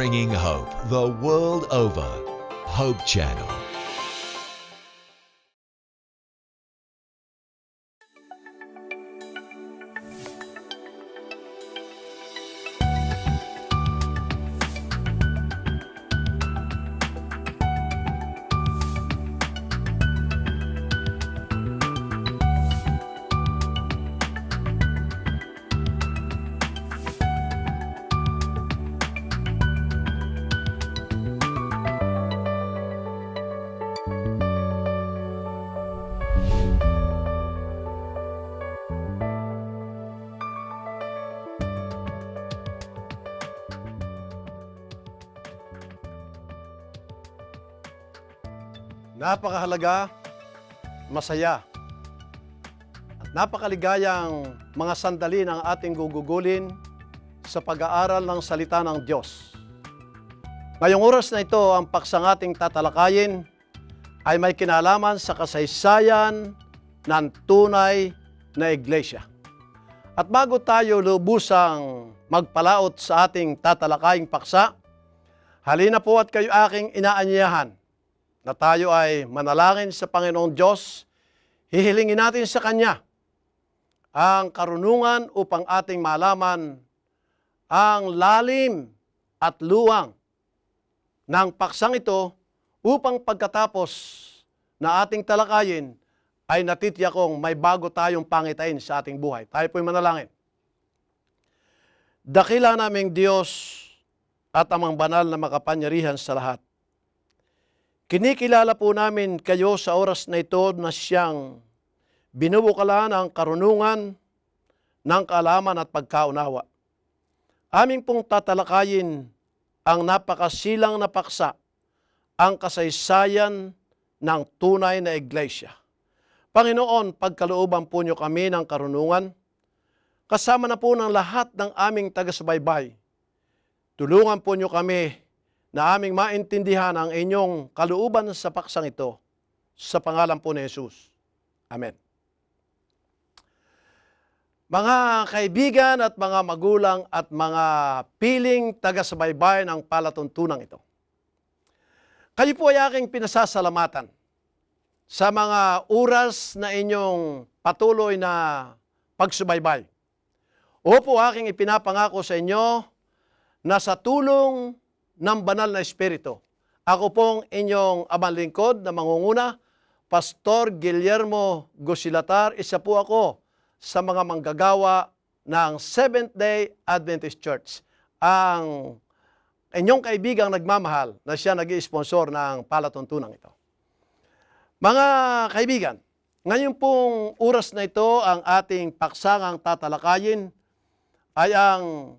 bringing hope the world over. Hope Channel. Napakahalaga, masaya, at napakaligayang mga sandali ng ating gugugulin sa pag-aaral ng salita ng Diyos. Ngayong oras na ito, ang paksang ating tatalakayin ay may kinalaman sa kasaysayan ng tunay na iglesia. At bago tayo lubusang magpalaot sa ating tatalakaying paksa, halina po at kayo aking inaanyayahan na tayo ay manalangin sa Panginoong Diyos, hihilingin natin sa Kanya ang karunungan upang ating malaman ang lalim at luwang ng paksang ito upang pagkatapos na ating talakayin ay natitiyakong may bago tayong pangitain sa ating buhay. Tayo po'y manalangin. Dakila naming Diyos at amang banal na makapangyarihan sa lahat. Kinikilala po namin kayo sa oras na ito na siyang binubukalan ang karunungan ng kaalaman at pagkaunawa. Aming pong tatalakayin ang napakasilang na paksa, ang kasaysayan ng tunay na iglesia. Panginoon, pagkalooban po niyo kami ng karunungan, kasama na po ng lahat ng aming taga-subaybay. Tulungan po niyo kami na aming maintindihan ang inyong kalooban sa paksang ito. Sa pangalan po ni Jesus. Amen. Mga kaibigan at mga magulang at mga piling taga-subaybay ng palatuntunan ito. Kayo po ay aking pinasasalamatan sa mga oras na inyong patuloy na pagsubaybay. Opo, aking ipinapangako sa inyo na sa tulong ng banal na Espiritu, ako pong inyong amang lingkod na mangunguna, Pastor Guillermo Gosilatar, isa po ako sa mga manggagawa ng Seventh-day Adventist Church. Ang inyong kaibigang nagmamahal na siya nag-i-sponsor ng palatuntunan ito. Mga kaibigan, ngayon pong oras na ito, ang ating paksangang tatalakayin ay ang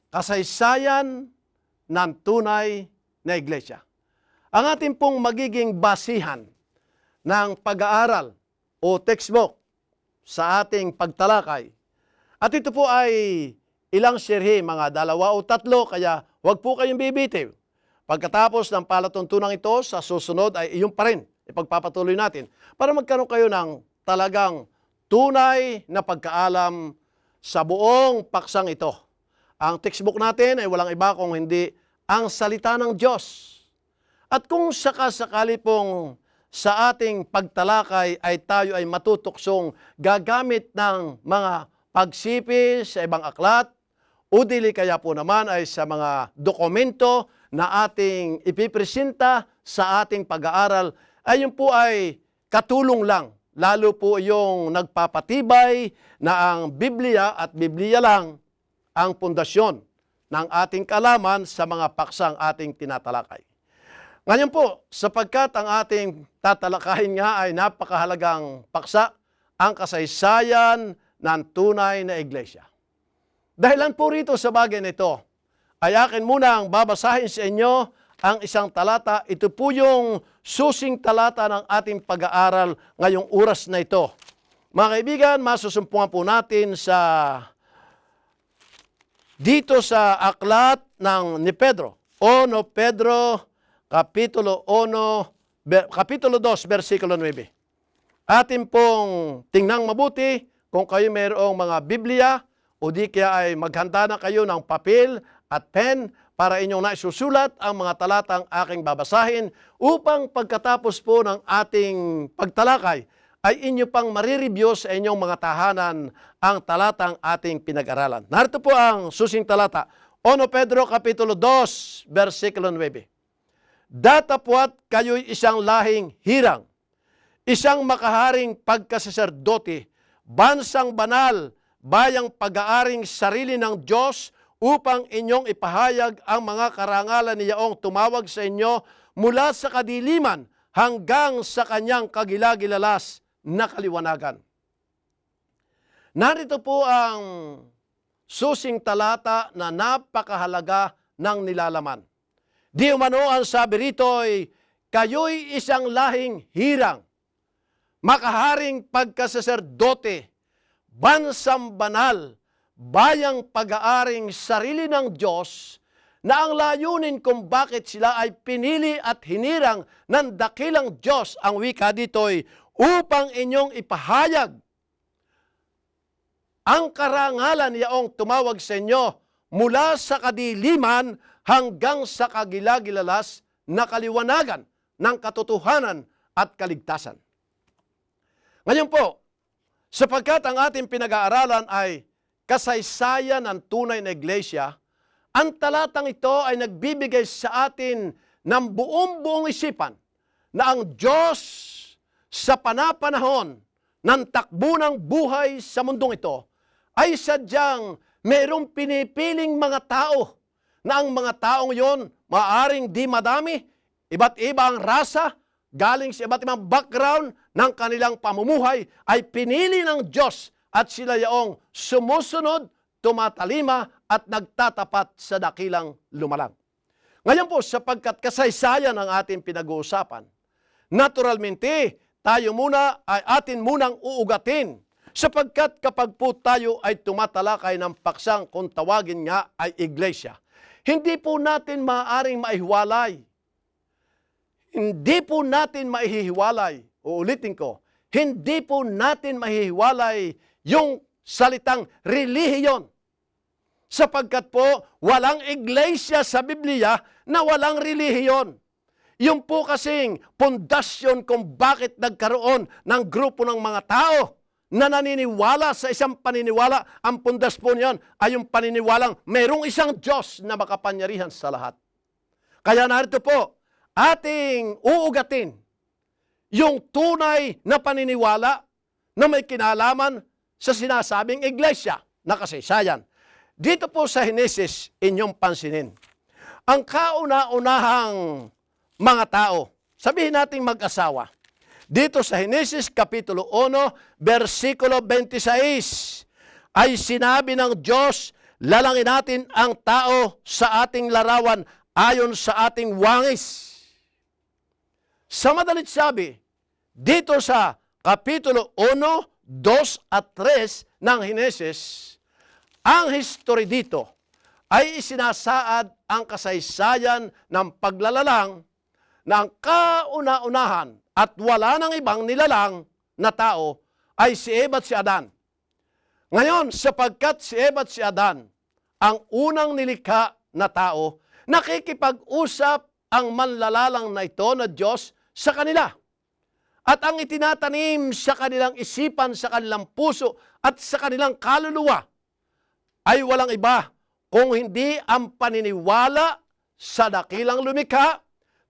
kasaysayan ng tunay na iglesia. Ang ating pong magiging basihan ng pag-aaral o textbook sa ating pagtalakay. At ito po ay ilang serye, mga 2 o 3, kaya huwag po kayong bibitiw. Pagkatapos ng palatuntunan ito, sa susunod ay iyon pa rin, ipagpapatuloy natin, para magkaroon kayo ng talagang tunay na pagkaalam sa buong paksang ito. Ang textbook natin ay walang iba kung hindi ang salita ng Diyos. At kung sakasakali pong sa ating pagtalakay ay tayo ay matutuksong gagamit ng mga pagsipis sa ibang aklat, o dili kaya po naman ay sa mga dokumento na ating ipipresenta sa ating pag-aaral, ay yun po ay katulong lang. Lalo po yung nagpapatibay na ang Biblia at Biblia lang ang pundasyon ng ating kaalaman sa mga paksang ating tinatalakay. Ngayon po, sapagkat ang ating tatalakayin nga ay napakahalagang paksa, ang kasaysayan ng tunay na iglesia. Dahilan po rito sa bagay nito, ay akin munang babasahin sa inyo ang isang talata. Ito po yung susing talata ng ating pag-aaral ngayong oras na ito. Mga kaibigan, masusumpungan po natin dito sa aklat ni Pedro. 1 Pedro, Kapitulo 2, versikulo 9. Atin pong tingnang mabuti kung kayo mayroong mga Biblia o di kaya ay maghanda na kayo ng papel at pen para inyong naisusulat ang mga talatang aking babasahin upang pagkatapos po ng ating pagtalakay ay inyo pang marireview sa inyong mga tahanan ang talatang ating pinag-aralan. Narito po ang susing talata, 1 Pedro Kapitulo 2, versikulo 9. Datapwat kayo'y isang lahing hirang, isang makaharing pagkasaserdote, bansang banal, bayang pag-aaring sarili ng Diyos upang inyong ipahayag ang mga karangalan niyang tumawag sa inyo mula sa kadiliman hanggang sa kanyang kagilagilalas na kaliwanagan. Narito po ang susing talata na napakahalaga ng nilalaman. Di umano ang sabi rito ay, kayo'y isang lahing hirang, makaharing pagkasaserdote, bansang banal, bayang pag-aaring sarili ng Diyos, na ang layunin kung bakit sila ay pinili at hinirang ng dakilang Diyos, ang wika dito ay upang inyong ipahayag ang karangalan niyang tumawag sa inyo mula sa kadiliman hanggang sa kagilagilalas na kaliwanagan ng katotohanan at kaligtasan. Ngayon po, sapagkat ang ating pinag-aaralan ay kasaysayan ng tunay na iglesia, ang talatang ito ay nagbibigay sa atin ng buong isipan na ang Diyos sa panapanahon ng takbo ng buhay sa mundong ito ay sadyang mayroong pinipiling mga tao na ang mga taong yon maaring di madami, iba't ibang rasa, galing sa iba't ibang background ng kanilang pamumuhay ay pinili ng Diyos at sila yaong sumusunod, tumatalima at nagtatapat sa dakilang lumalang. Ngayon po, sapagkat kasaysayan ang ating pinag-uusapan, naturalmente, tayo muna ay atin munang uugatin sapagkat kapag po tayo ay tumatalakay ng paksang kung tawagin nga ay iglesia, hindi po natin maaaring maihiwalay. Hindi po natin maihiwalay, uulitin ko, hindi po natin mahihiwalay yung salitang relihiyon. Sapagkat po, walang iglesia sa Biblia na walang relihiyon. Yung po kasing pundasyon kung bakit nagkaroon ng grupo ng mga tao na naniniwala sa isang paniniwala, ang pundas po niyan ay yung paniniwalang mayroong isang Diyos na makapangyarihan sa lahat. Kaya narito po, ating uugatin yung tunay na paniniwala na may kinalaman sa sinasabing iglesia na kasaysayan. Dito po sa Henesis, inyong pansinin, ang kauna-unahang mga tao, sabihin nating mag-asawa, dito sa Henesis Kapitulo 1, versikulo 26, ay sinabi ng Diyos, lalangin natin ang tao sa ating larawan ayon sa ating wangis. Sa madalit sabi, dito sa Kapitulo 1, 2 at 3 ng Henesis, ang history dito ay isinasaad ang kasaysayan ng paglalalang ng kauna-unahan at wala nang ibang nilalang na tao ay si Eva at si Adan. Ngayon, sapagkat si Eva at si Adan ang unang nilikha na tao, nakikipag-usap ang manlalalang na ito na Diyos sa kanila. At ang itinatanim sa kanilang isipan, sa kanilang puso at sa kanilang kaluluwa ay walang iba kung hindi ang paniniwala sa dakilang lumikha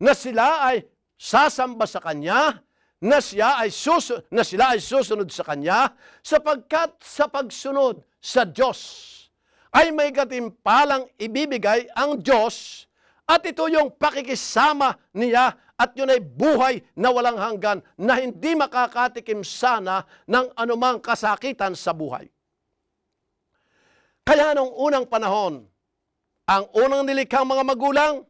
na sila ay sasamba sa Kanya, na sila ay susunod sa Kanya, sapagkat sa pagsunod sa Diyos ay may katimpalang ibibigay ang Diyos at ito yung pakikisama niya at yun ay buhay na walang hanggan na hindi makakatikim sana ng anumang kasakitan sa buhay. Kaya nung unang panahon, ang unang nilikhang mga magulang,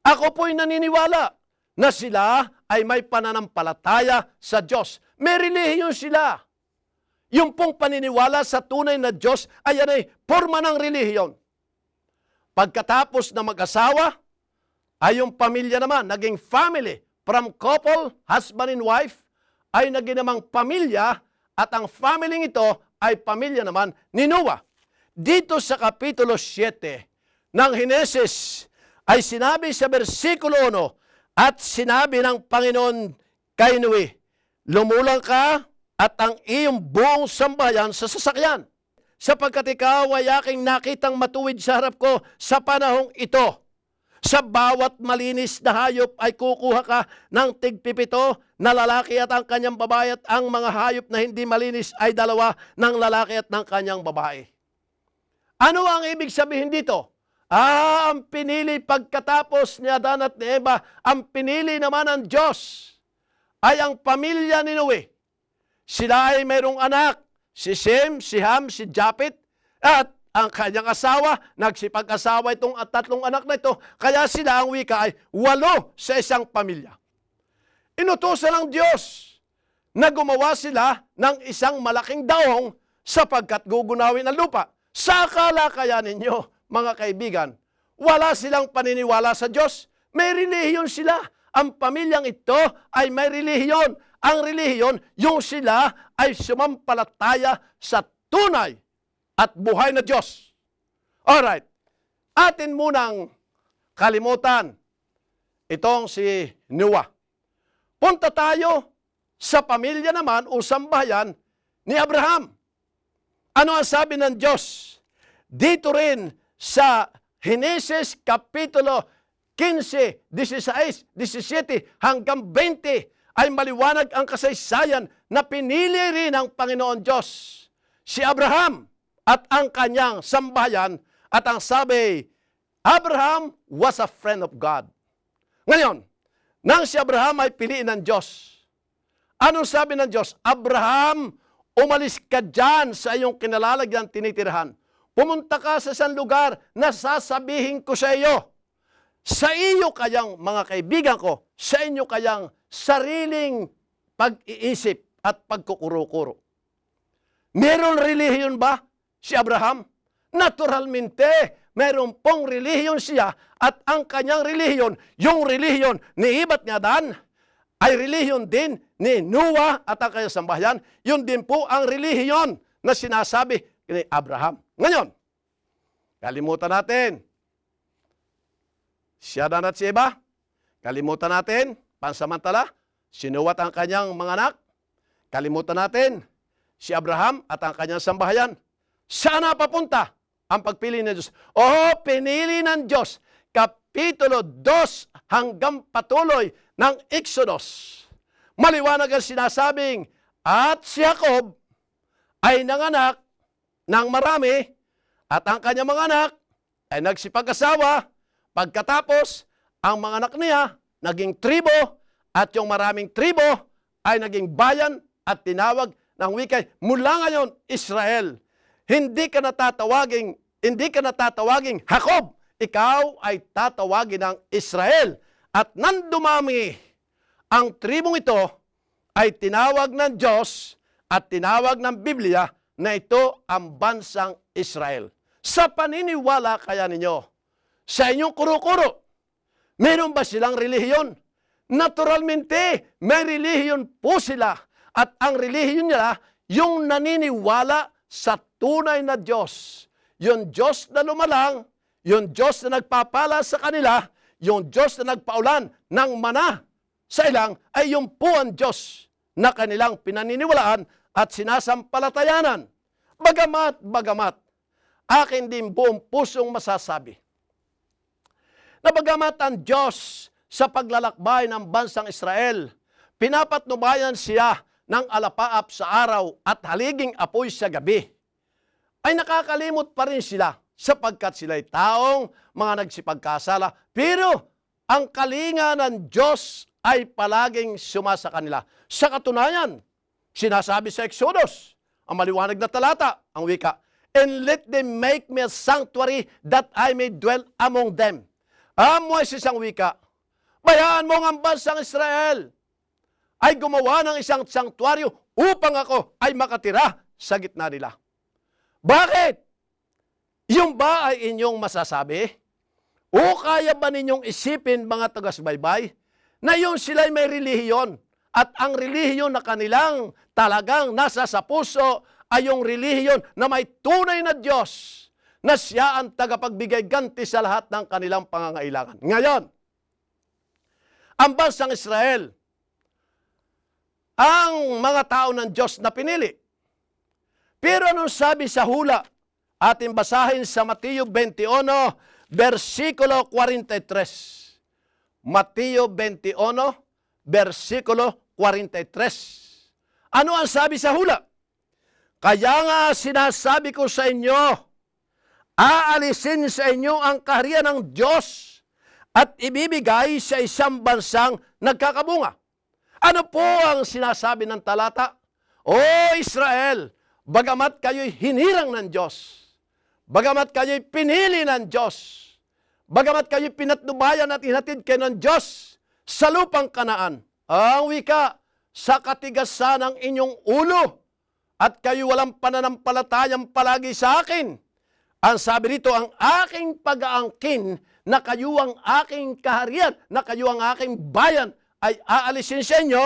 ako po'y naniniwala na sila ay may pananampalataya sa Diyos. May relihiyon sila. Yung pong paniniwala sa tunay na Diyos ay yan ay forma ng relihiyon. Pagkatapos na mag-asawa, ay yung pamilya naman, naging family. From couple, husband and wife, ay naging namang pamilya at ang family ito ay pamilya naman ni Noah. Dito sa Kapitulo 7 ng Henesis, ay sinabi sa versikulo 1, at sinabi ng Panginoon kay Noe, lumulang ka at ang iyong buong sambahayan sa sasakyan, sapagkat ikaw ay aking nakitang matuwid sa harap ko sa panahong ito. Sa bawat malinis na hayop ay kukuha ka ng tigpipito na lalaki at ang kanyang babae, at ang mga hayop na hindi malinis ay 2 ng lalaki at ng kanyang babae. Ano ang ibig sabihin dito? Ang pinili pagkatapos ni Adan at ni Eva, ang pinili naman ng Diyos ay ang pamilya ni Noe. Sila ay mayroong anak, si Shem, si Ham, si Japet, at ang kanyang asawa, nagsipag-asawa itong 3 anak na ito, kaya sila ang wika ay 8 sa isang pamilya. Inutusan ng Diyos na gumawa sila ng isang malaking daong sapagkat gugunawin ang lupa. Sa akala kaya ninyo, mga kaibigan, wala silang paniniwala sa Diyos? May relihiyon sila. Ang pamilyang ito ay may relihiyon. Ang relihiyon, yung sila ay sumampalataya sa tunay at buhay na Diyos. Alright, atin munang kalimutan itong si Noah. Punta tayo sa pamilya naman o sambahayan ni Abraham. Ano ang sabi ng Diyos? Dito rin sa Genesis Kapitulo 15, 16, 17 hanggang 20 ay maliwanag ang kasaysayan na pinili rin ng Panginoon Diyos si Abraham at ang kanyang sambahayan, at ang sabi, Abraham was a friend of God. Ngayon, nang si Abraham ay piliin ng Diyos, anong sabi ng Diyos? Abraham, umalis ka dyan sa iyong kinalalagyan tinitirahan. Pumunta ka sa isang lugar na sasabihin ko sa iyo. Sa iyo kayang, mga kaibigan ko, sa inyo kayang sariling pag-iisip at pagkukuro-kuro. Meron relihiyon ba si Abraham? Naturalmente, meron pong relihiyon siya, at ang kanyang relihiyon, yung relihiyon ni Ibat nga Dan, ay relihiyon din ni Noah at ang kanyang sambahayan. Yun din po ang relihiyon na sinasabi ni Abraham. Ngayon, kalimutan natin si Adan at si Eva. Kalimutan natin, pansamantala, si Noah at ang kanyang mga anak. Kalimutan natin si Abraham at ang kanyang sambahayan. Saan na papunta ang pagpili ng Diyos? Pinili ng Diyos. Kapitulo 2 hanggang patuloy ng Exodus. Maliwanag ang sinasabing, at si Jacob ay nanganak ng marami, at ang kanyang mga anak ay nagsipag-asawa. Pagkatapos, ang mga anak niya naging tribo, at yung maraming tribo ay naging bayan at tinawag ng wikay, mula ngayon, Israel. Hindi ka natatawaging Jacob, ikaw ay tatawagin ng Israel. At nandumami ang tribong ito ay tinawag ng Diyos at tinawag ng Biblia na ito ang bansang Israel. Sa paniniwala kaya ninyo, sa inyong kuro-kuro, meron ba silang relihiyon? Naturalmente, may relihiyon po sila. At ang relihiyon nila, yung naniniwala sa tunay na Diyos. Yung Diyos na lumalang, yung Diyos na nagpapala sa kanila, yung Diyos na nagpaulan ng mana sa ilang, ay yung po ang Diyos na kanilang pinaniniwalaan at sinasampalatayanan. Bagamat, akin din buong pusong masasabi na bagamat ang Diyos sa paglalakbay ng bansang Israel, pinapatnubayan siya ng alapaap sa araw at haliging apoy sa gabi, ay nakakalimot pa rin sila sapagkat sila'y taong mga nagsipagkasala. Pero ang kalinga ng Diyos ay palaging sumasa kanila. Sa katunayan, sinasabi sa Exodus, ang maliwanag na talata, ang wika, and let them make me a sanctuary that I may dwell among them. Moises ang wika, bayaan mo ang bansang Israel ay gumawa ng isang sanktuaryo upang ako ay makatira sa gitna nila. Bakit? Yung ba ay inyong masasabi? O kaya ba ninyong isipin, mga taga-subaybay, na yung sila'y may relihiyon at ang relihiyon na kanilang talagang nasa sa puso ay yung relihiyon na may tunay na Diyos. na siya ang tagapagbigay ganti sa lahat ng kanilang pangangailangan. Ngayon, ang bansang Israel, ang mga tao ng Diyos na pinili. Pero anong sabi sa hula? Ating basahin sa Mateo 21, versikulo 43. Mateo 21, versikulo 43. Ano ang sabi sa hula? Kaya nga sinasabi ko sa inyo, aalisin sa inyo ang kaharian ng Diyos at ibibigay sa isang bansang nagkakabunga. Ano po ang sinasabi ng talata? O Israel, bagamat kayo'y hinirang ng Diyos, bagamat kayo'y pinili ng Diyos, bagamat kayo'y pinatnubayan at hinatid kayo ng Diyos sa lupang Kanaan, ang wika sa katigasan ng inyong ulo, at kayo walang pananampalatayang palagi sa akin. Ang sabi rito, ang aking pag-aangkin na kayo ang aking kaharian, na kayo ang aking bayan, ay aalisin sa inyo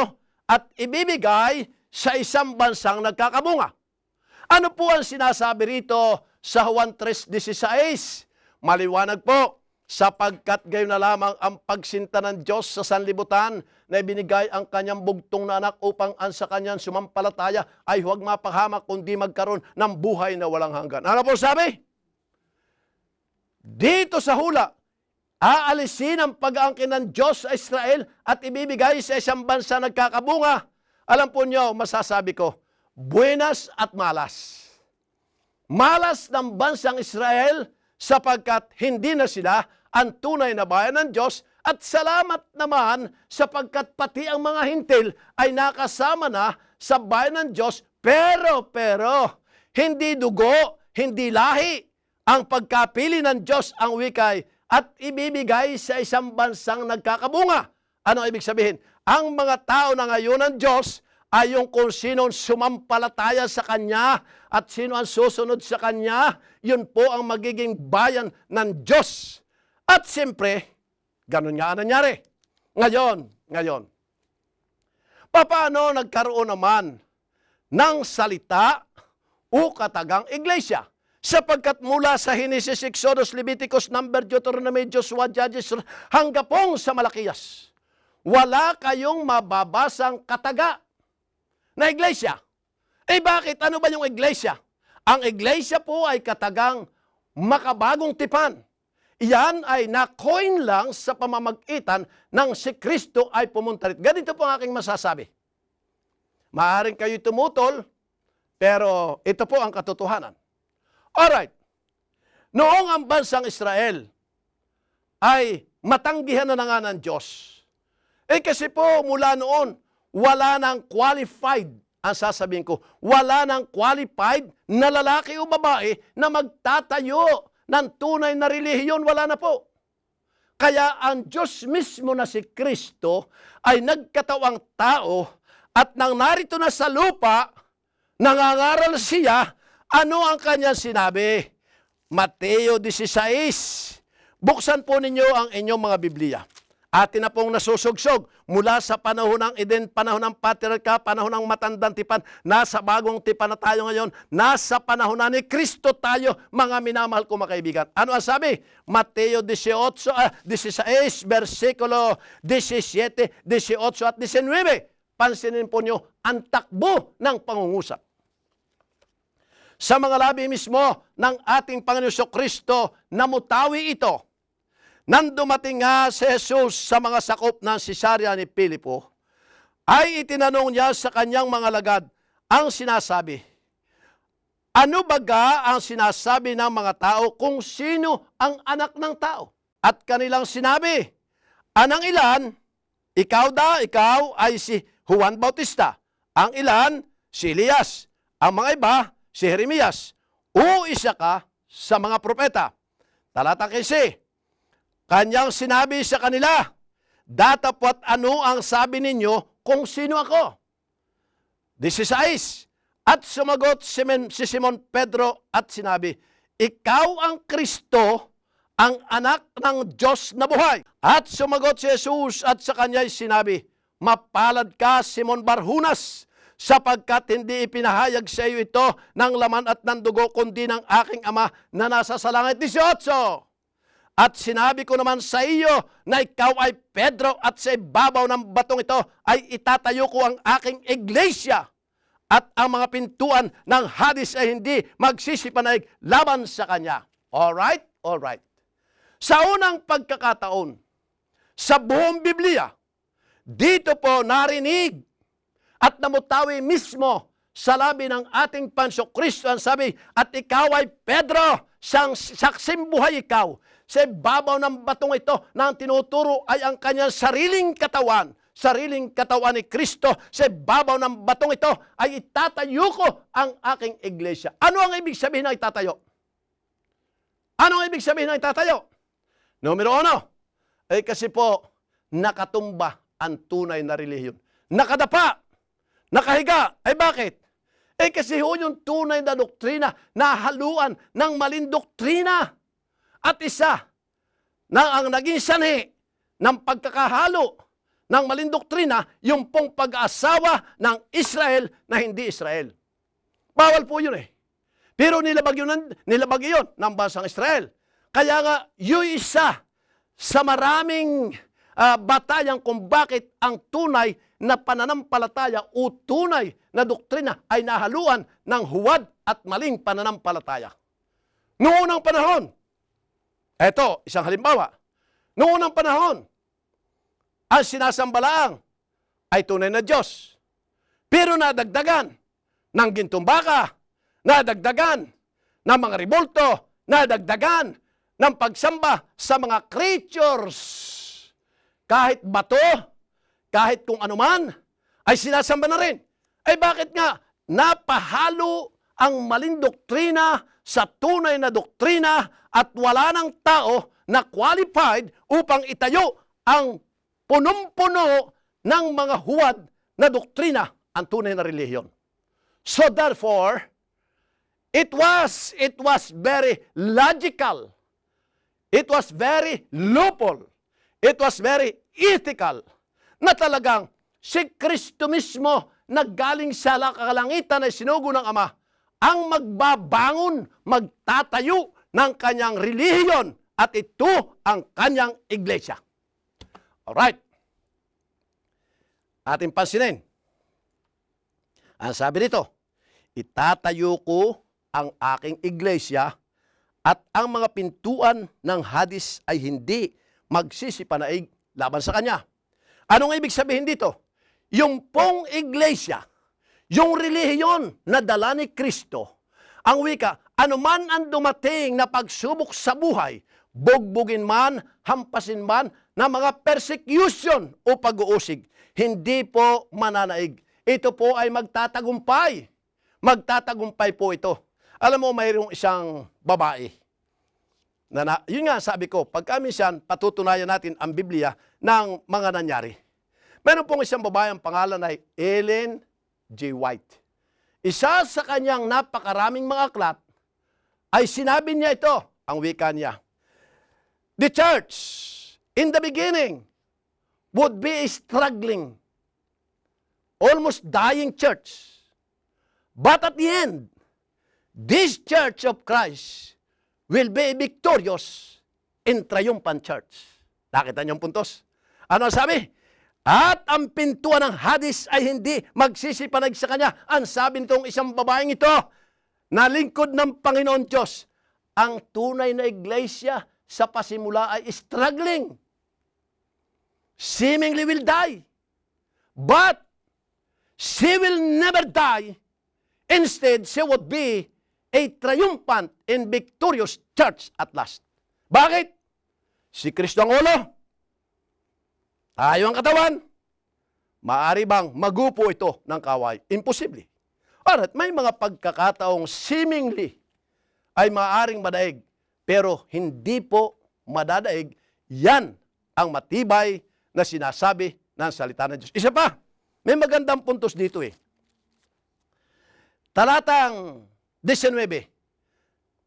at ibibigay sa isang bansang nagkakabunga. Ano po ang sinasabi rito sa Juan 3:16? Maliwanag po, sapagkat gayon na lamang ang pagsinta ng Diyos sa sanlibutan na ibinigay ang kanyang bugtong na anak upang ang sa kanyang sumampalataya ay huwag mapahamak kundi magkaroon ng buhay na walang hanggan. Ano po sabi? Dito sa hula, aalisin ang pag-aangkin ng Diyos sa Israel at ibibigay sa isang bansa nagkakabunga. Alam po niyo, masasabi ko, buenas at malas. Malas ng bansang Israel sapagkat hindi na sila ang tunay na bayan ng Diyos, at salamat naman sapagkat pati ang mga hintil ay nakasama na sa bayan ng Diyos, pero hindi dugo, hindi lahi ang pagkapili ng Diyos ang wikay at ibibigay sa isang bansang nagkakabunga. Ano ibig sabihin? Ang mga tao na ngayon ng Diyos ay yung kung sino sumampalataya sa Kanya at sino ang susunod sa Kanya, yun po ang magiging bayan ng Diyos. At siyempre, ganun nga nangyari. Ngayon, paano nagkaroon naman ng salita o katagang iglesia? Sapagkat mula sa Henesis, Exodus, Leviticus, Number, Deuteronomy, Joshua, Judges, hanggang pong sa Malakiyas, wala kayong mababasang kataga na iglesia. Eh bakit? Ano ba yung iglesia? Ang iglesia po ay katagang makabagong tipan. Iyan ay na-coin lang sa pamamagitan ng si Kristo ay pumunta rin. Ganito po ang aking masasabi. Maaaring kayo tumutol, pero ito po ang katotohanan. Alright, noong ang bansang Israel ay matanggihan na nga ng Diyos. Eh kasi po mula noon, wala nang qualified, ang sasabihin ko, wala nang qualified na lalaki o babae na magtatayo ng tunay na relihiyon, wala na po. Kaya ang Diyos mismo na si Kristo ay nagkatawang tao at nang narito na sa lupa, nangangaral siya. Ano ang kanyang sinabi? Mateo 16. Buksan po ninyo ang inyong mga Biblia. Atin na pong nasusugsog mula sa panahon ng Eden, panahon ng patriarka, panahon ng matandang tipan, nasa bagong tipan na tayo ngayon, nasa panahon na ni Kristo tayo, mga minamahal ko mga kaibigan. Ano ang sabi? Mateo 16, versikulo 17, 18 at 19. Pansinin po nyo ang takbo ng pangungusap. Sa mga labi mismo ng ating Panginoon Kristo, namutawi ito. Nang dumating nga si Jesus sa mga sakop ng Cesarea ni Filipo, ay itinanong niya sa kanyang mga lagad ang sinasabi. Ano baga ang sinasabi ng mga tao kung sino ang anak ng tao? At kanilang sinabi, anang ilan, ikaw ay si Juan Bautista. Ang ilan, si Elias. Ang mga iba, si Jeremias, o isa ka sa mga propeta. Talata 15, kanyang sinabi sa kanila, datapwat ano ang sabi ninyo kung sino ako? 16, at sumagot si Simon Pedro at sinabi, ikaw ang Kristo, ang anak ng Diyos na buhay. At sumagot si Jesus at sa kanya'y sinabi, mapalad ka, Simon Barhunas, sapagkat hindi ipinahayag sa iyo ito ng laman at ng dugo, kundi ng aking Ama na nasa sa langit. 18. At sinabi ko naman sa iyo na ikaw ay Pedro, at sa ibabaw ng batong ito ay itatayo ko ang aking iglesia, at ang mga pintuan ng Hades ay hindi magsisipanaig laban sa kanya. Alright? Alright. Sa unang pagkakataon, sa buong Biblia, dito po narinig at namutawi mismo sa labi ng ating Pansyong Kristo ang sabi, at ikaw ay Pedro, siyang saksim buhay ikaw. Sa ibabaw ng batong ito na ang tinuturo ay ang kanyang sariling katawan ni Kristo. Sa ibabaw ng batong ito ay itatayo ko ang aking iglesia. Ano ang ibig sabihin ng itatayo? Ano ang ibig sabihin ng itatayo? Numero 1, ay kasi po nakatumba ang tunay na relihiyon. Nakadapa, nakahiga. Ay bakit? Eh kasi yung tunay na doktrina na haluan ng maling doktrina. At isa na ang naging sanhi ng pagkakahalo ng maling doktrina, yung pong pag-aasawa ng Israel na hindi Israel. Bawal po yun eh. Pero nilabag yun ng bansang Israel. Kaya nga, yung isa sa maraming batayang kung bakit ang tunay na pananampalataya o tunay na doktrina ay nahaluan ng huwad at maling pananampalataya. Noong unang panahon, eto, isang halimbawa, noong unang panahon, ang sinasambalaang ay tunay na Diyos. Pero nadagdagan ng gintong baka, nadagdagan ng mga ribolto, nadagdagan ng pagsamba sa mga creatures. Kahit bato, kahit kung anuman, ay sinasamba na rin. Ay bakit nga? Napahalo ang maling doktrina sa tunay na doktrina at wala ng tao na qualified upang itayo ang punong-puno ng mga huwad na doktrina ang tunay na relihiyon. So therefore, it was very logical. It was very lawful. It was very ethical na talagang si Kristo mismo na galing sa kalangitan ay sinugo ng Ama ang magbabangon, magtatayo ng kanyang relihiyon, at ito ang kanyang iglesia. Alright. Ating pansinin. Ang sabi dito, itatayo ko ang aking iglesia, at ang mga pintuan ng Hades ay hindi magsisipanaig laban sa kanya. Anong ibig sabihin dito? Yung pong iglesia, yung relihiyon na dala ni Kristo, ang wika, anuman ang dumating na pagsubok sa buhay, bugbugin man, hampasin man, na mga persecution o pag-uusig, hindi po mananaig. Ito po ay magtatagumpay. Magtatagumpay po ito. Alam mo, mayroong isang babae. Yun nga sabi ko, pagka minsan patutunayan natin ang Biblia ng mga nangyari. Meron pong isang babae, ang pangalan ay Ellen G. White. Isa sa kanyang napakaraming mga aklat ay sinabi niya ito, ang wika niya. The church, in the beginning, would be a struggling, almost dying church. But at the end, this church of Christ will be a victorious and triumphant church. Nakita niyo ang puntos? Ano sabi? At ang pintuan ng Hades ay hindi magsisipanag sa kanya. Ang sabi nitong isang babaeng ito, na lingkod ng Panginoon Diyos, ang tunay na iglesia sa pasimula ay struggling. Seemingly will die. But she will never die. Instead, she would be a triumphant and victorious church at last. Bakit? Si Kristo ang ulo. Tayo ang katawan. Maaari bang magupo ito ng kaway? Imposible. Alright, may mga pagkakataong seemingly ay maaaring madaig, pero hindi po madadaig. Yan ang matibay na sinasabi ng salita ng Diyos. Isa pa, may magandang puntos dito eh. Talatang 19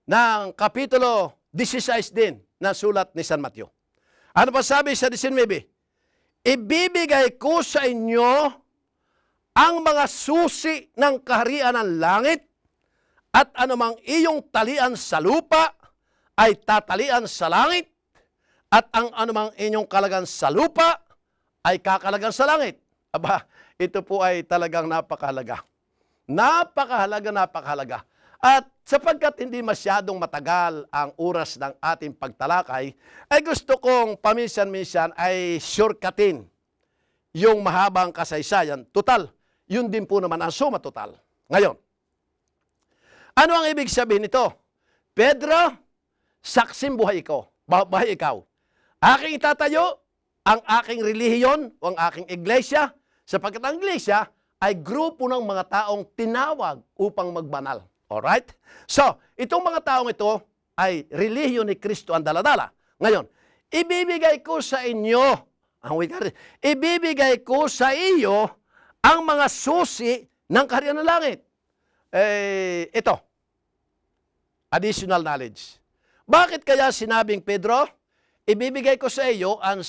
ng kapitulo 16 din ng sulat ni San Mateo. Ano pa sabi sa 19? Ibibigay ko sa inyo ang mga susi ng kaharian ng langit at anumang iyong talian sa lupa ay tatalian sa langit at ang anumang inyong kalagan sa lupa ay kakalagan sa langit. Aba, ito po ay talagang napakahalaga. Napakahalaga. At sapagkat hindi masyadong matagal ang oras ng ating pagtalakay, ay gusto kong paminsan-minsan ay shortcutin yung mahabang kasaysayan. Total, yun din po naman ang suma total. Ngayon, ano ang ibig sabihin nito? Pedro, saksim buhay ko, buhay ikaw. Aking itatayo ang aking relihiyon o ang aking iglesia, sapagkat ang iglesia ay grupo ng mga taong tinawag upang magbanal. Alright? So, itong mga taong ito ay relihiyon ni Kristo ang daladala. Ngayon, ibibigay ko sa inyo, ibibigay ko sa iyo ang mga susi ng kaharian ng langit. Ito, additional knowledge. Bakit kaya sinabing Pedro, ibibigay ko sa iyo ang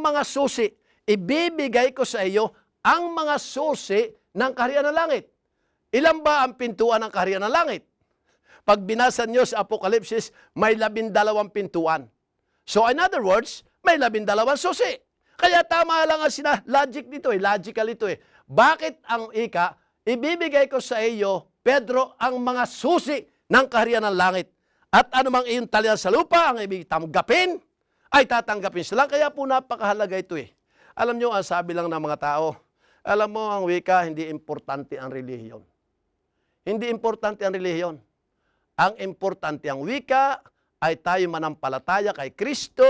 mga susi. Ibibigay ko sa iyo ang mga susi ng kaharian ng langit. Ilan ba ang pintuan ng kaharian ng langit? Pag binasa niyo sa Apokalipsis, may 12 pintuan. So in other words, may 12 susi. Kaya tama lang ang logic dito logical ito Bakit ang ibibigay ko sa iyo, Pedro, ang mga susi ng kaharian ng langit. At anumang iyong talian sa lupa, ang ibig tanggapin, ay tatanggapin sila. Kaya po napakahalaga ito Alam nyo, ang sabi lang ng mga tao, alam mo, ang wika, hindi importante ang relihiyon. Hindi importante ang relihiyon. Ang importante ang wika ay tayo manampalataya kay Kristo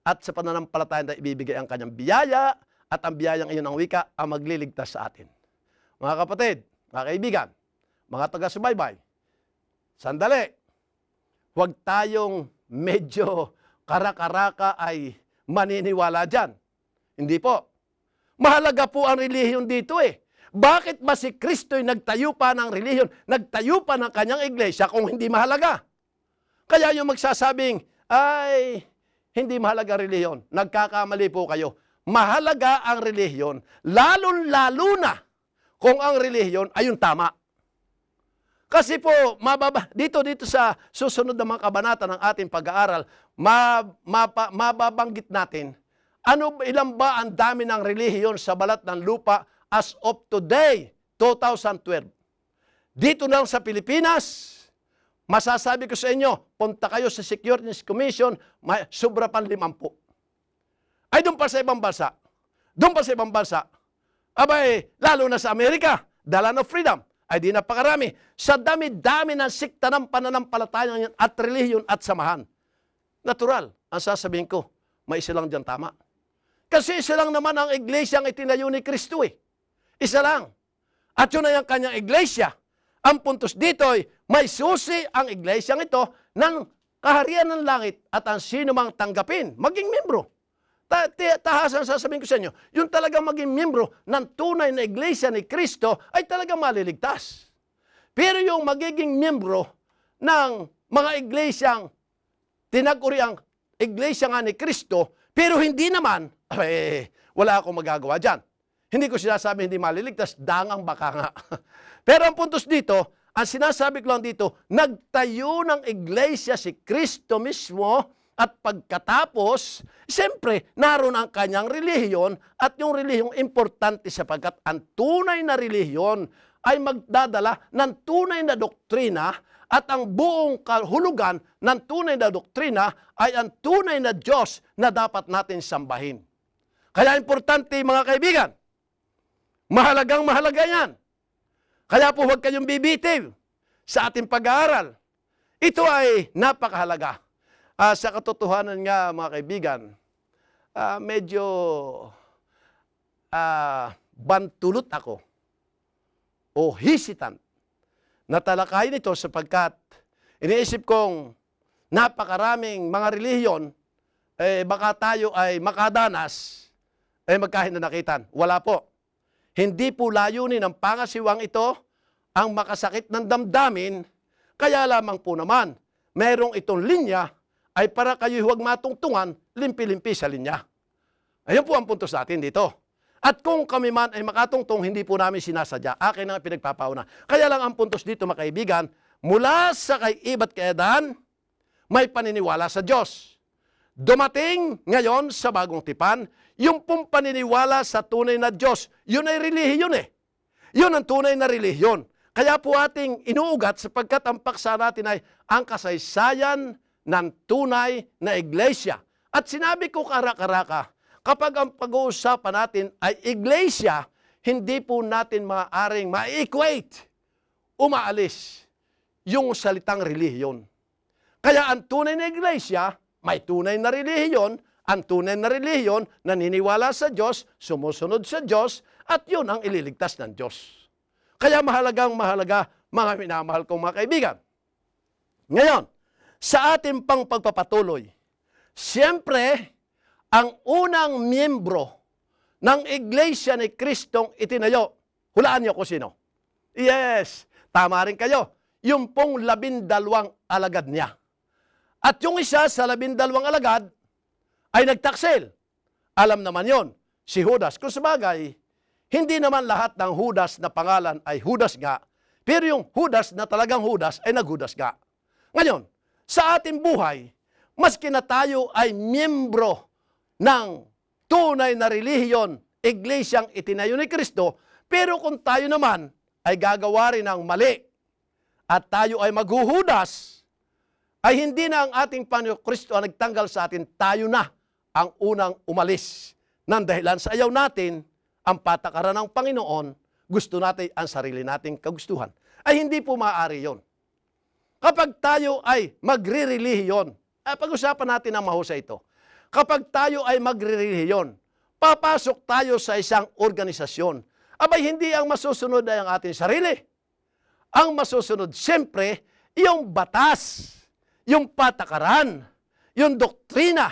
at sa pananampalataya na ibibigay ang kanyang biyaya at ang biyayang iyon ng wika ang magliligtas sa atin. Mga kapatid, mga kaibigan, mga taga-subaybay, sandali, huwag tayong medyo karakaraka ay maniniwala dyan. Hindi po. Mahalaga po ang relihiyon dito Bakit ba si Kristo'y nagtayo pa ng relihiyon, nagtayo pa ng kanyang iglesia kung hindi mahalaga? Kaya yung magsasabing, ay, hindi mahalaga relihiyon. Nagkakamali po kayo. Mahalaga ang relihiyon, lalo na kung ang relihiyon ay yung tama. Kasi po, dito sa susunod na mga kabanata ng ating pag-aaral, mababanggit natin, ilan ba ang dami ng relihiyon sa balat ng lupa as of today, 2012. Dito lang sa Pilipinas, masasabi ko sa inyo, punta kayo sa Securities Commission, sobra pang 50. Ay, doon pa sa ibang bansa. Abay, lalo na sa Amerika, the land of freedom, ay di napakarami. Sa dami-dami ng sikta ng pananampalataya at relihiyon at samahan. Natural, ang sasabihin ko, may isa lang dyan tama. Kasi isa lang naman ang iglesyang itinayo ni Kristo Isa lang. At yun ay ang kanyang iglesia. Ang puntos dito ay may susi ang iglesyang ito ng kaharian ng langit at ang sino mang tanggapin, maging membro. Tahasan sasabihin ko sa inyo, yung talagang maging membro ng tunay na iglesia ni Kristo ay talagang maliligtas. Pero yung magiging membro ng mga iglesyang tinaguri ang iglesia nga ni Kristo, pero hindi naman, wala akong magagawa dyan. Hindi ko sinasabi hindi maliligtas, dangang baka nga. Pero ang puntos dito, ang sinasabi ko lang dito, nagtayo ng iglesia si Kristo mismo at pagkatapos, siyempre, naroon ang kanyang relihiyon at yung relihiyong importante sapagkat ang tunay na relihiyon ay magdadala ng tunay na doktrina at ang buong kahulugan ng tunay na doktrina ay ang tunay na Diyos na dapat natin sambahin. Kaya importante mga kaibigan, mahalagang-mahalaga yan. Kaya po huwag kayong bibitiw sa ating pag-aaral. Ito ay napakahalaga. Sa katotohanan nga mga kaibigan, medyo bantulot ako o hesitant na talakayin ito sapagkat iniisip kong napakaraming mga relihiyon, baka tayo ay makadanas, magkahinanakitan. Wala po. Hindi po layunin ng pangasiwang ito ang makasakit ng damdamin, kaya lamang po naman, merong itong linya ay para kayo huwag matungtungan, limpi-limpi sa linya. Ayun po ang puntos natin dito. At kung kami man ay makatungtong, hindi po namin sinasadya. Akin ang pinagpapauna. Kaya lang ang puntos dito, mga kaibigan, mula sa kay Eva at kay Adan, may paniniwala sa Diyos. Dumating ngayon sa bagong tipan, yung pong paniniwala sa tunay na Diyos, yun ay relihiyon eh. Yun ang tunay na relihiyon. Kaya po ating inuugat sapagkat ang paksa natin ay ang kasaysayan ng tunay na iglesia. At sinabi ko karak-karaka, kapag ang pag-uusapan natin ay iglesia, hindi po natin maaaring ma-equate, umaalis yung salitang relihiyon. Kaya ang tunay na iglesia, may tunay na relihiyon, ang tunay na relihiyon, naniniwala sa Diyos, sumusunod sa Diyos, at yun ang ililigtas ng Diyos. Kaya mahalagang mahalaga, mga minamahal kong mga kaibigan. Ngayon, sa ating pang pagpapatuloy, siyempre, ang unang miyembro ng Iglesia ni Kristong itinayo, hulaan niyo kung sino? Yes, tama rin kayo. Yung pong 12 alagad niya. At yung isa sa 12 alagad ay nagtaksil. Alam naman yon, si Judas. Kung sabagay, hindi naman lahat ng Judas na pangalan ay Judas nga, pero yung Judas na talagang Judas ay nagjudas nga. Ngayon, sa ating buhay, maski na tayo ay miyembro ng tunay na relihiyon, iglesyang itinayo ni Kristo, pero kung tayo naman ay gagawa rin ng mali at tayo ay maghuhudas, ay hindi na ang ating Panginoon Kristo ang nagtanggal sa atin, tayo na ang unang umalis. Nang dahilan sa ayaw natin, ang patakaran ng Panginoon, gusto natin ang sarili nating kagustuhan. Ay hindi po maaari yon. Kapag tayo ay magre-relihiyon, pag-usapan natin ang mahusay ito. Kapag tayo ay magre-relihiyon, papasok tayo sa isang organisasyon. Abay, hindi ang masusunod ay ang ating sarili. Ang masusunod, siyempre, yung batas, yung patakaran, yung doktrina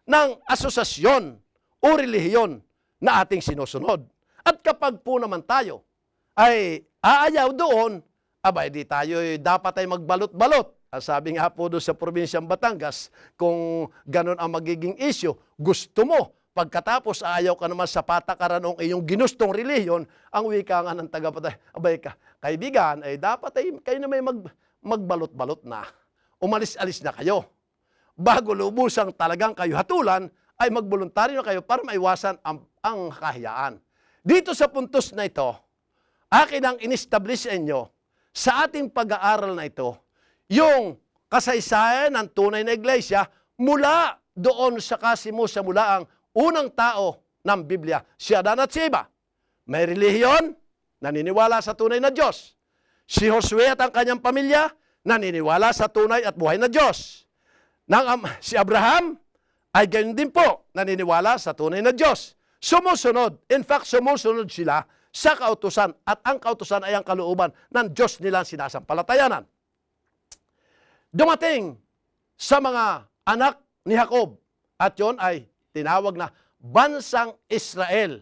ng asosasyon o relihiyon na ating sinusunod. At kapag po naman tayo ay aayaw doon, abay, di tayo dapat ay magbalot-balot. Sabi nga po doon sa probinsyang Batangas, kung ganun ang magiging issue, gusto mo, pagkatapos ayaw ka naman sa patakaran ng iyong ginustong relihiyon, ang wika nga ng tagapatay, abay ka, kaibigan, ay dapat ay kayo na may magbalot-balot na. Umalis-alis na kayo. Bago lubusang talagang kayo hatulan, ay magboluntaryo kayo para maiwasan ang kahiyaan. Dito sa puntos na ito, akin ang in-establish sa inyo, sa ating pag-aaral na ito, yung kasaysayan ng tunay na iglesia mula doon sa kasimusamulaang unang tao ng Biblia, si Adan at si Eva. May relihiyon, naniniwala sa tunay na Diyos. Si Josue at ang kanyang pamilya, naniniwala sa tunay at buhay na Diyos. Si Abraham ay gayon din po, naniniwala sa tunay na Diyos. Sumusunod, in fact, sumusunod sila sa kautusan at ang kautusan ay ang kalooban ng Diyos nilang sinasampalatayanan. Dumating sa mga anak ni Jacob at yon ay tinawag na bansang Israel.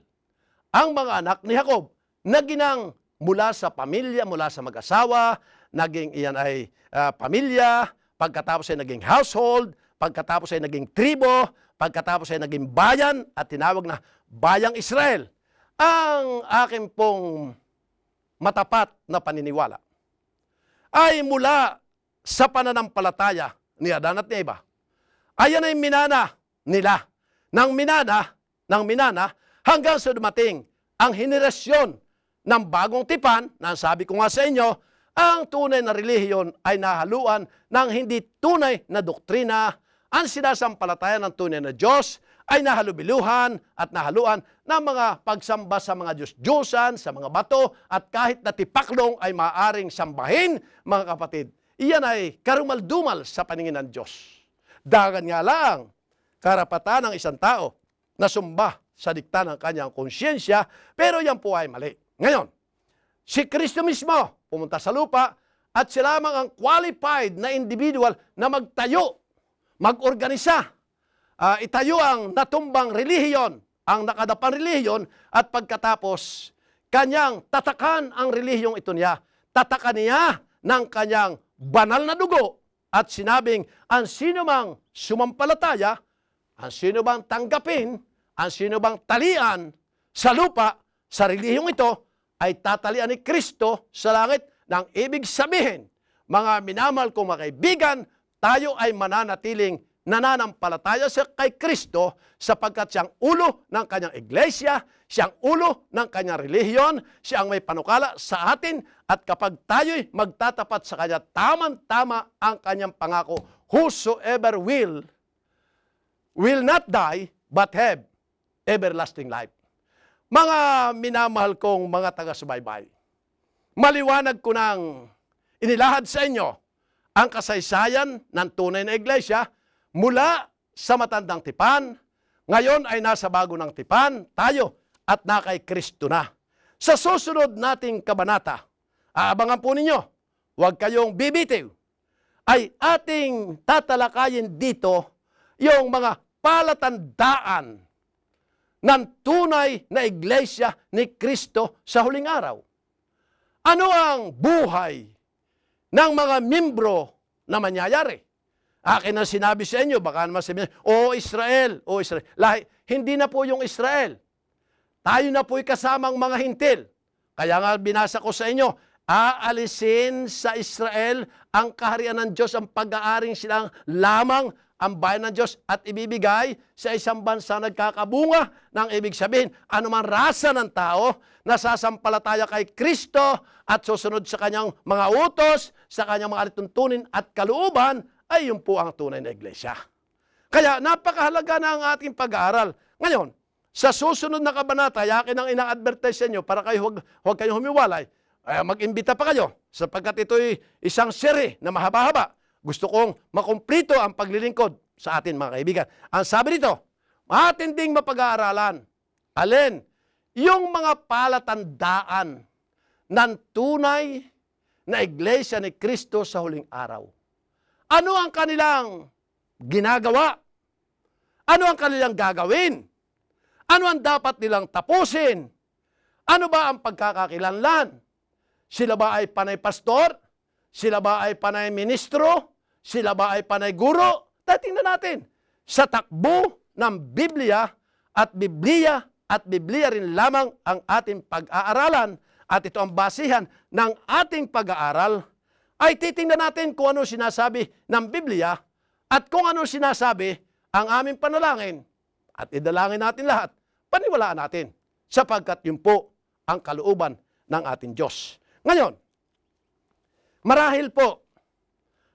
Ang mga anak ni Jacob na ginang mula sa pamilya, mula sa mag-asawa, naging iyan ay pamilya, pagkatapos ay naging household, pagkatapos ay naging tribo, pagkatapos ay naging bayan at tinawag na Bayang Israel. Ang aking pong matapat na paniniwala ay mula sa pananampalataya ni Adan at ni Eva. Ayan ay minana nila. Nang minana, hanggang sa dumating ang henerasyon ng bagong tipan, na sabi ko nga sa inyo, ang tunay na relihiyon ay nahaluan ng hindi tunay na doktrina. Ang sinasampalatayan ng tunay na Diyos ay nahalubiluhan at nahaluan ng mga pagsamba sa mga Diyos-Diyosan, sa mga bato, at kahit na tipaklong ay maaaring sambahin, mga kapatid. Iyan ay karumal-dumal sa paningin ng Diyos. Dagan nga lang, karapatan ng isang tao na sumba sa dikta ng kanyang konsyensya, pero yan po ay mali. Ngayon, si Kristo mismo pumunta sa lupa at siya lamang ang qualified na individual na magtayo, mag-organisa, itayo ang natumbang relihiyon, ang nakadapang relihiyon, at pagkatapos, kanyang tatakan ang relihiyong ito niya. Tatakan niya ng kanyang banal na dugo at sinabing, ang sino mang sumampalataya, ang sino bang tanggapin, ang sino bang talian sa lupa, sa relihiyong ito, ay tatalian ni Kristo sa langit. Nang ibig sabihin, mga minamahal kong mga kaibigan, tayo ay mananatiling nananampalataya sa kay Kristo sapagkat siyang ulo ng kanyang iglesia, siyang ulo ng kanyang relihiyon, siyang may panukala sa atin, at kapag tayo'y magtatapat sa kanya, tamang-tama ang kanyang pangako, whosoever will not die but have everlasting life. Mga minamahal kong mga taga-subaybay, maliwanag ko nang inilahad sa inyo ang kasaysayan ng tunay na iglesia mula sa matandang tipan, ngayon ay nasa bago ng tipan, tayo at na kay Kristo na. Sa susunod nating kabanata, aabangan po ninyo, huwag kayong bibitiw, ay ating tatalakayin dito yung mga palatandaan ng tunay na iglesia ni Kristo sa huling araw. Ano ang buhay ng mga membro na manyayari? Akin ang sinabi sa inyo, baka naman sabihin, O Israel, hindi na po yung Israel. Tayo na po'y kasamang mga hintil. Kaya nga binasa ko sa inyo, aalisin sa Israel ang kaharian ng Diyos, ang pag-aaring silang lamang ang bayan ng Diyos at ibibigay sa isang bansa nagkakabunga, ng ibig sabihin, anumang rasa ng tao na sasampalataya kay Kristo at susunod sa kanyang mga utos, sa kanyang mga alituntunin at kalooban, ay yun po ang tunay na iglesia. Kaya napakahalaga na ang ating pag-aaral. Ngayon, sa susunod na kabanata, yakin ang ina-advertise sa inyo para kayo huwag kayong humiwalay, mag-imbita pa kayo sapagkat ito'y isang seri na mahaba-haba. Gusto kong makumplito ang paglilingkod sa atin, mga kaibigan. Ang sabi nito, matinding mapag-aaralan, alin, yung mga palatandaan ng tunay na iglesia ni Kristo sa huling araw. Ano ang kanilang ginagawa? Ano ang kanilang gagawin? Ano ang dapat nilang tapusin? Ano ba ang pagkakakilanlan? Sila ba ay panay pastor? Sila ba ay panay ministro? Sila ba ay panay guro? Tingnan natin. Sa takbo ng Biblia at Biblia rin lamang ang ating pag-aaralan at ito ang basihan ng ating pag-aaral, ay titingnan natin kung ano sinasabi ng Biblia at kung ano sinasabi ang aming panalangin at idalangin natin lahat, paniwalaan natin sapagkat yun po ang kalooban ng ating Diyos. Ngayon, marahil po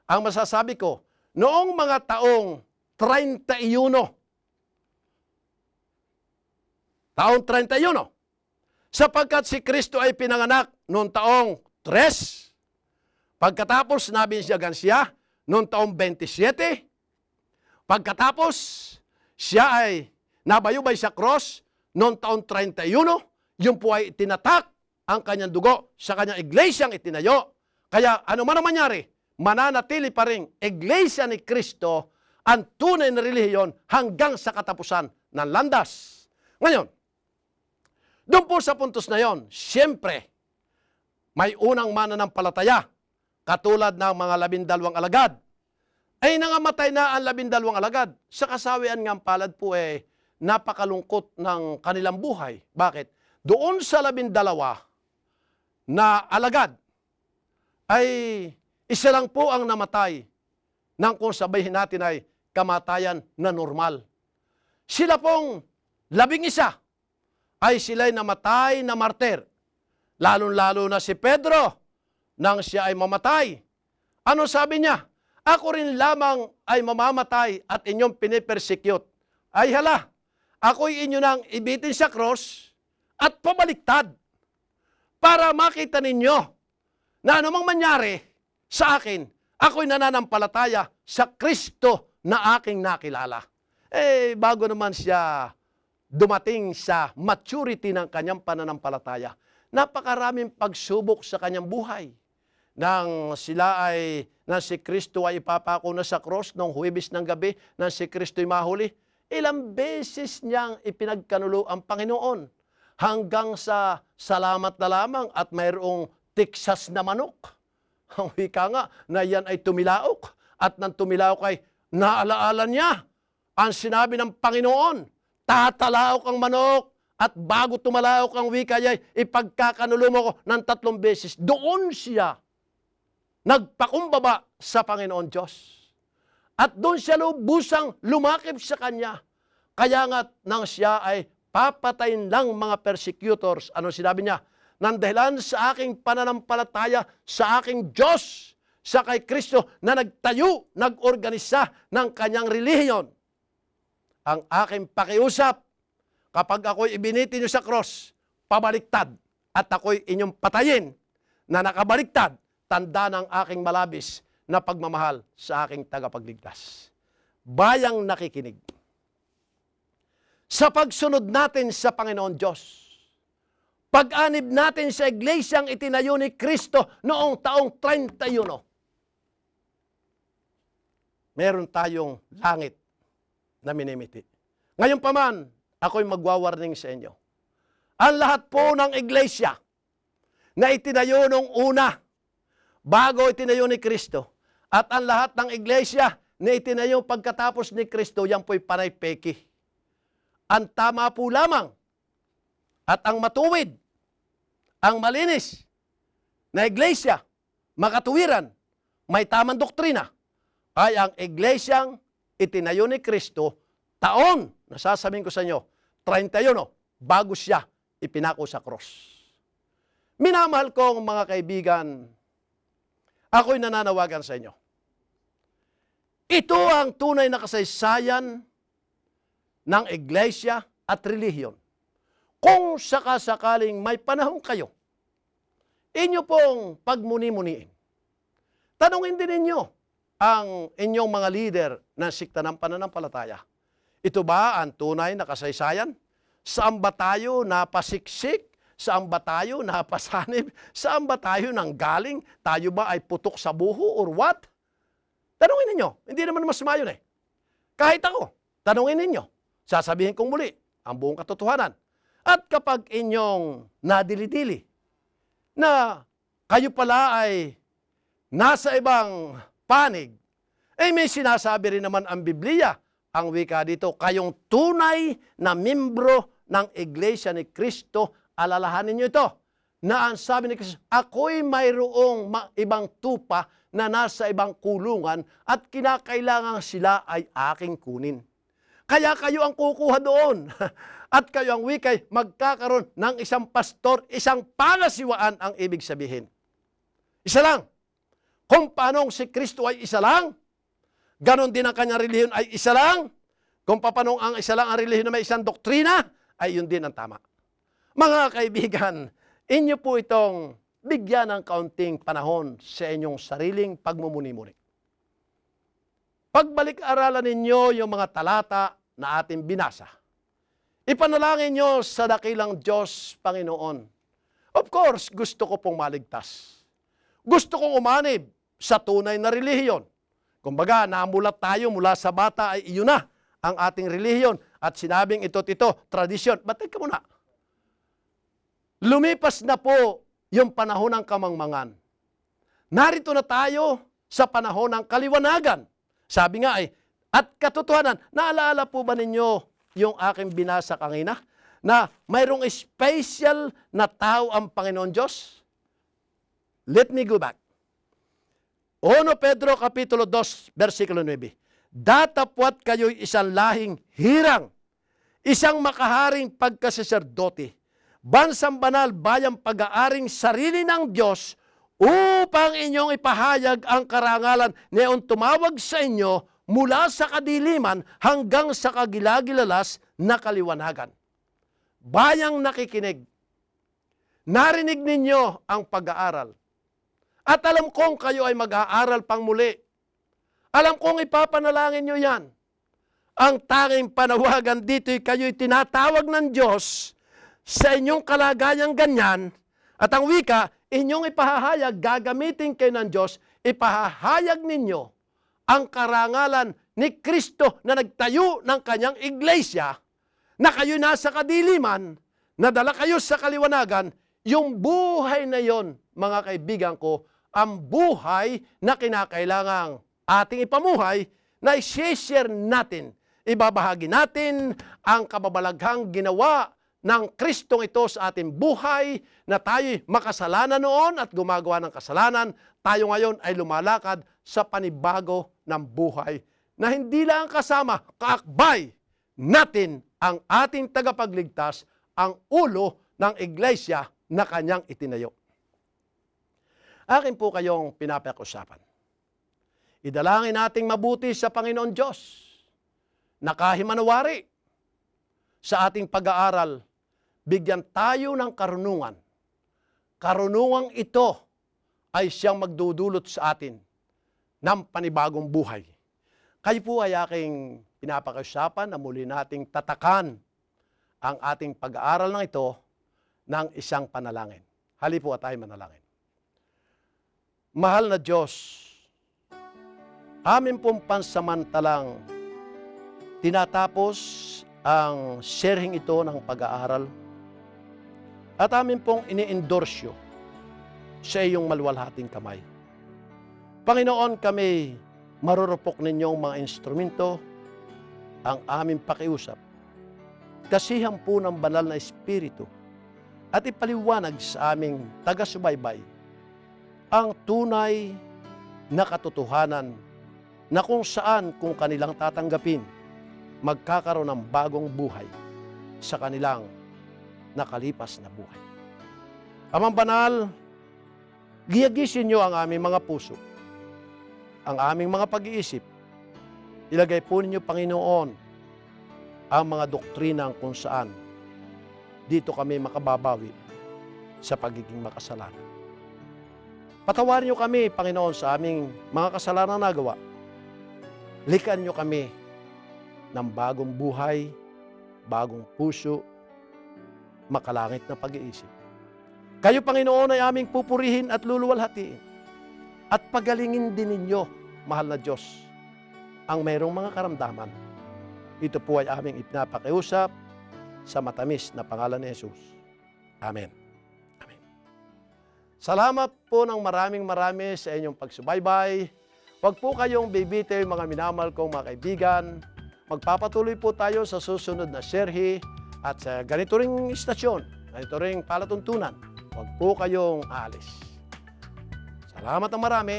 ang masasabi ko, noong mga taong 31, sapagkat si Kristo ay pinanganak noong taong 3, pagkatapos nabinsiyagan siya noong taong 27, pagkatapos siya ay nabayubay sa cross noong taong 31, yun po ay tinatak ang kanyang dugo sa kanyang iglesyang itinayo. Kaya ano man ang mangyari, mananatili pa rin iglesia ni Kristo ang tunay na relihiyon hanggang sa katapusan ng landas. Ngayon, doon po sa puntos na yon, siyempre, may unang mananampalataya, katulad ng mga 12 alagad. Ay nangamatay na ang 12 alagad. Sa kasawian ng palad po napakalungkot ng kanilang buhay. Bakit? Doon sa 12 na alagad, ay isa lang po ang namatay nang kung sabihin natin ay kamatayan na normal. Sila pong 11 ay sila'y namatay na martir. Lalong-lalo na si Pedro, nang siya ay mamatay. Ano sabi niya? Ako rin lamang ay mamamatay at inyong pinipersecute. Ay hala, ako'y inyo nang ibitin sa cross at pabaliktad para makita ninyo na anumang mangyari sa akin, ako'y nananampalataya sa Kristo na aking nakilala. Bago naman siya dumating sa maturity ng kanyang pananampalataya, napakaraming pagsubok sa kanyang buhay. Nang si Kristo ay ipapako na sa cross noong Huwebes ng gabi, nang si Kristo ay mahuli, ilang beses niyang ipinagkanulo ang Panginoon hanggang sa salamat na lamang at mayroong tiksas na manok. Ang wika nga na yan ay tumilaok at nang tumilaok ay naalaala niya ang sinabi ng Panginoon, tatalaok ang manok at bago tumalaok ang wika niya, ipagkakanulo mo ko ng 3 beses. Doon siya nagpakumbaba sa Panginoon Diyos. At doon siya lubusang lumakip sa Kanya. Kaya nga nang siya ay papatayin lang mga persecutors, ano sinabi niya? Nang dahilan sa aking pananampalataya sa aking Diyos, sa kay Kristo na nagtayo, nag-organisa ng Kanyang relihiyon. Ang aking pakiusap, kapag ako'y ibiniti niyo sa cross, pabaliktad, at ako'y inyong patayin na nakabaliktad, tanda ng aking malabis na pagmamahal sa aking tagapagligtas. Bayang nakikinig. Sa pagsunod natin sa Panginoon Diyos, pag-anib natin sa iglesyang itinayo ni Kristo noong taong 31, meron tayong langit na minimiti. Ngayon pa man, ako'y magwawarning sa inyo. Ang lahat po ng iglesia na itinayo nung una, bago itinayo ni Kristo, at ang lahat ng iglesia na itinayo pagkatapos ni Kristo, yan po'y panay peki. Ang tama po lamang at ang matuwid, ang malinis na iglesia, makatuwiran, may tamang doktrina, ay ang iglesyang itinayo ni Kristo taon, nasasabihin ko sa inyo, 31, bago siya ipinako sa cross. Minamahal kong mga kaibigan, ako'y nananawagan sa inyo. Ito ang tunay na kasaysayan ng iglesia at relihiyon. Kung sakasakaling may panahon kayo, inyo pong pagmuni-muniin. Tanungin din ninyo ang inyong mga leader ng sikta ng pananampalataya. Ito ba ang tunay na kasaysayan? Saan ba tayo napasiksik? Saan ba tayo napasanib? Saan ba tayo nanggaling? Tayo ba ay putok sa buho or what? Tanungin ninyo. Hindi naman masama yun eh. Kahit ako, tanungin ninyo. Sasabihin kong muli ang buong katotohanan. At kapag inyong nadili-dili na kayo pala ay nasa ibang panig, eh may sinasabi rin naman ang Biblia, ang wika dito, kayong tunay na membro ng Iglesia ni Kristo, alalahanin nyo ito, na ang sabi ni Kristo, ako'y mayroong ibang tupa na nasa ibang kulungan at kinakailangan sila ay aking kunin. Kaya kayo ang kukuha doon. At kayo ang wikay magkakaroon ng isang pastor, isang pangasiwaan ang ibig sabihin. Isa lang. Kung paanong si Kristo ay isa lang, ganon din ang kanyang relihiyon ay isa lang. Kung paanong ang isa lang ang relihiyon na may isang doktrina, ay yun din ang tama. Mga kaibigan, inyo po itong bigyan ng kaunting panahon sa inyong sariling pagmumuni-muni. Pagbalik-aralan ninyo yung mga talata na ating binasa. Ipanalangin nyo sa dakilang Diyos, Panginoon. Of course, gusto ko pong maligtas. Gusto kong umanib sa tunay na relihiyon. Kumbaga, namulat tayo mula sa bata ay iyon na ang ating relihiyon. At sinabing ito't ito, tradisyon. But teka muna. Lumipas na po yung panahon ng kamangmangan. Narito na tayo sa panahon ng kaliwanagan. Sabi nga ay, at katotohanan, naalala po ba ninyo yung aking binasa kanina? Na mayroong special na tao ang Panginoon Diyos? Let me go back. 1 Pedro Kapitulo 2, versikulo 9. Datapwat kayo'y isang lahing hirang, isang makaharing pagkasaserdote, bansang banal, bayang pag-aaring sarili ng Diyos, upang inyong ipahayag ang karangalan na tumawag sa inyo mula sa kadiliman hanggang sa kagilagilalas na kaliwanagan. Bayang nakikinig, narinig ninyo ang pag-aaral. At alam kong kayo ay mag-aaral pang muli. Alam kong ipapanalangin nyo yan. Ang tanging panawagan dito'y kayo'y tinatawag ng Diyos sa inyong kalagayang ganyan. At ang wika, inyong ipahahayag, gagamitin kayo ng Diyos, ipahahayag ninyo ang karangalan ni Kristo na nagtayo ng kanyang iglesia, na kayo nasa kadiliman, nadala kayo sa kaliwanagan, yung buhay na yon, mga kaibigan ko, ang buhay na kinakailangang ating ipamuhay na i-share natin. Ibabahagi natin ang kababalaghang ginawa ng Kristong ito sa ating buhay, na tayo'y makasalanan noon at gumagawa ng kasalanan, tayo ngayon ay lumalakad sa panibago ng buhay na hindi lang kasama, kaakbay natin ang ating tagapagligtas, ang ulo ng iglesia na kanyang itinayo. Akin po kayong pinapakiusapan. Idalangin nating mabuti sa Panginoon Diyos na kahimanawari sa ating pag-aaral, bigyan tayo ng karunungan. Karunungang ito ay siyang magdudulot sa atin ng panibagong buhay. Kayo po ay aking pinapakiusapan na muli nating tatakan ang ating pag-aaral ng ito ng isang panalangin. Hali po at tayo manalangin. Mahal na Diyos, amin pong pansamantalang tinatapos ang sharing ito ng pag-aaral at amin pong ini-endorsyo sa iyong maluwalhating kamay. Panginoon, kami marurupok ninyong mga instrumento, ang aming pakiusap. Kasihan po ng banal na Espiritu at ipaliwanag sa aming taga-subaybay ang tunay na katotohanan na kung saan kung kanilang tatanggapin, magkakaroon ng bagong buhay sa kanilang nakalipas na buhay. Amang banal, giyagisin niyo ang aming mga puso, ang aming mga pag-iisip. Ilagay po ninyo, Panginoon, ang mga doktrinang kung saan dito kami makababawi sa pagiging makasalanan. Patawarin niyo kami, Panginoon, sa aming mga kasalanan na nagawa. Likan niyo kami ng bagong buhay, bagong puso, makalangit na pag-iisip. Kayo, Panginoon, ay aming pupurihin at luluwalhatiin. At pagalingin din ninyo, mahal na Diyos, ang mayroong mga karamdaman. Ito po ay aming ipinapakiusap sa matamis na pangalan ni Jesus. Amen. Amen. Salamat po ng marami sa inyong pagsubaybay. Huwag po kayong bibitiw, mga minamahal kong mga kaibigan. Magpapatuloy po tayo sa susunod na serye at sa ganito ring istasyon, ganito ring palatuntunan. Huwag po kayong aalis. Salamat ng marami.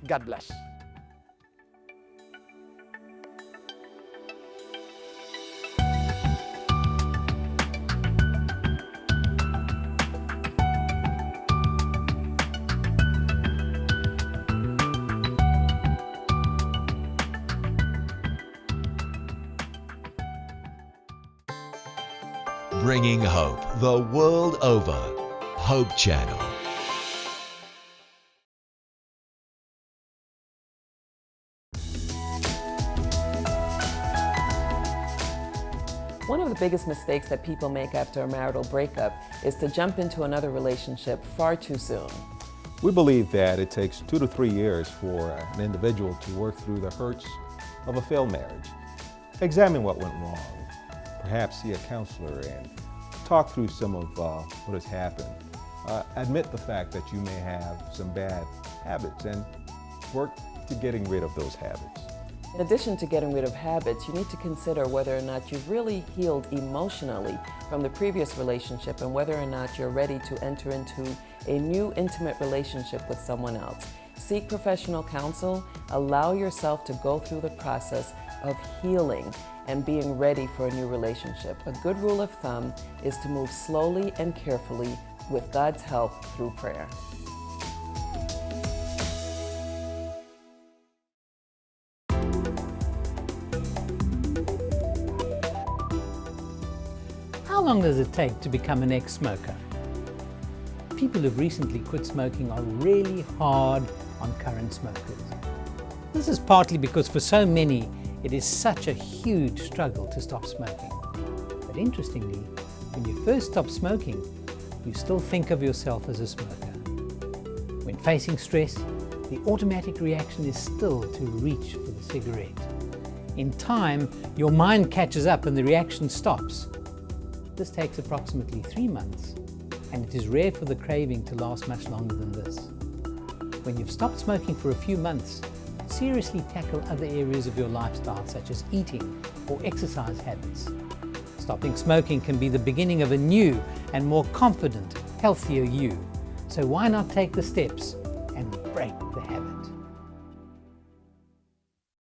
God bless. Bringing hope the world over. Hope Channel. One of the biggest mistakes that people make after a marital breakup is to jump into another relationship far too soon. We believe that it takes 2 to 3 years for an individual to work through the hurts of a failed marriage. Examine what went wrong. Perhaps see a counselor and talk through some of what has happened. Admit the fact that you may have some bad habits and work to getting rid of those habits. In addition to getting rid of habits, you need to consider whether or not you've really healed emotionally from the previous relationship and whether or not you're ready to enter into a new intimate relationship with someone else. Seek professional counsel, allow yourself to go through the process of healing and being ready for a new relationship. A good rule of thumb is to move slowly and carefully with God's help through prayer. How long does it take to become an ex-smoker? People who've recently quit smoking are really hard on current smokers. This is partly because for so many, it is such a huge struggle to stop smoking. But interestingly, when you first stop smoking, you still think of yourself as a smoker. When facing stress, the automatic reaction is still to reach for the cigarette. In time, your mind catches up and the reaction stops. This takes approximately 3 months, and it is rare for the craving to last much longer than this. When you've stopped smoking for a few months, seriously tackle other areas of your lifestyle, such as eating or exercise habits. Stopping smoking can be the beginning of a new and more confident, healthier you. So why not take the steps and break the habit?